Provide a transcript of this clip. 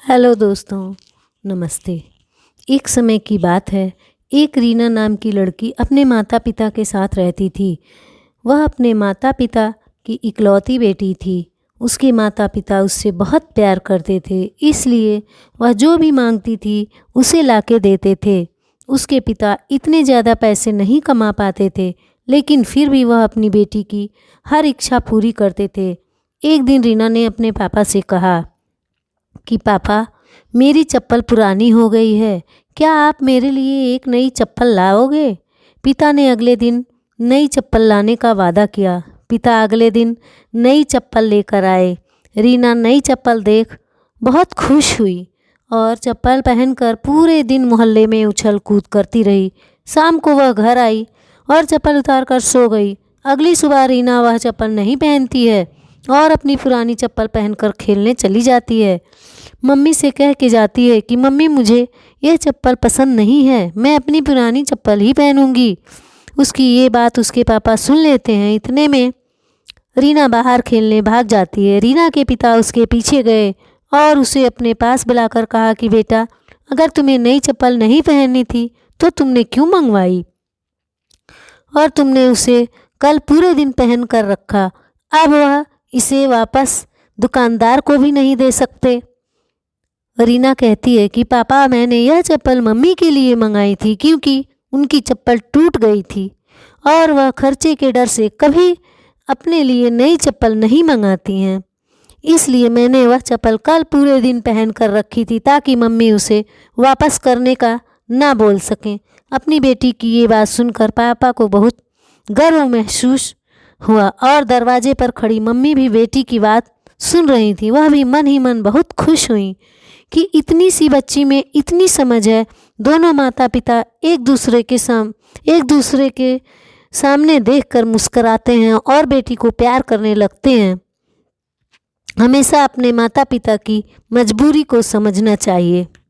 Hello दोस्तों, नमस्ते। एक समय की बात है, एक रीना नाम की लड़की अपने माता पिता के साथ रहती थी। वह अपने माता पिता की इकलौती बेटी थी। उसके माता पिता उससे बहुत प्यार करते थे, इसलिए वह जो भी मांगती थी उसे लाके देते थे। उसके पिता इतने ज़्यादा पैसे नहीं कमा पाते थे, लेकिन फिर भी वह अपनी बेटी की हर इच्छा पूरी करते थे। एक दिन रीना ने अपने पापा से कहा कि पापा, मेरी चप्पल पुरानी हो गई है, क्या आप मेरे लिए एक नई चप्पल लाओगे? पिता ने अगले दिन नई चप्पल लाने का वादा किया। पिता अगले दिन नई चप्पल लेकर आए। रीना नई चप्पल देख बहुत खुश हुई और चप्पल पहनकर पूरे दिन मोहल्ले में उछल कूद करती रही। शाम को वह घर आई और चप्पल उतार कर सो गई। अगली सुबह रीना वह चप्पल नहीं पहनती है और अपनी पुरानी चप्पल पहनकर खेलने चली जाती है। मम्मी से कह के जाती है कि मम्मी, मुझे यह चप्पल पसंद नहीं है, मैं अपनी पुरानी चप्पल ही पहनूंगी। उसकी ये बात उसके पापा सुन लेते हैं। इतने में रीना बाहर खेलने भाग जाती है। रीना के पिता उसके पीछे गए और उसे अपने पास बुलाकर कहा कि बेटा, अगर तुम्हें नई चप्पल नहीं पहननी थी तो तुमने क्यों मंगवाई और तुमने उसे कल पूरे दिन पहन कर रखा। अब वह इसे वापस दुकानदार को भी नहीं दे सकते। रीना कहती है कि पापा, मैंने यह चप्पल मम्मी के लिए मंगाई थी क्योंकि उनकी चप्पल टूट गई थी और वह खर्चे के डर से कभी अपने लिए नई चप्पल नहीं मंगाती हैं। इसलिए मैंने वह चप्पल कल पूरे दिन पहन कर रखी थी ताकि मम्मी उसे वापस करने का ना बोल सकें। अपनी बेटी की ये बात सुनकर पापा को बहुत गर्व महसूस हुआ और दरवाजे पर खड़ी मम्मी भी बेटी की बात सुन रही थी। वह भी मन ही मन बहुत खुश हुई कि इतनी सी बच्ची में इतनी समझ है। दोनों माता पिता एक दूसरे के सामने देखकर मुस्कुराते हैं और बेटी को प्यार करने लगते हैं। हमेशा अपने माता पिता की मजबूरी को समझना चाहिए।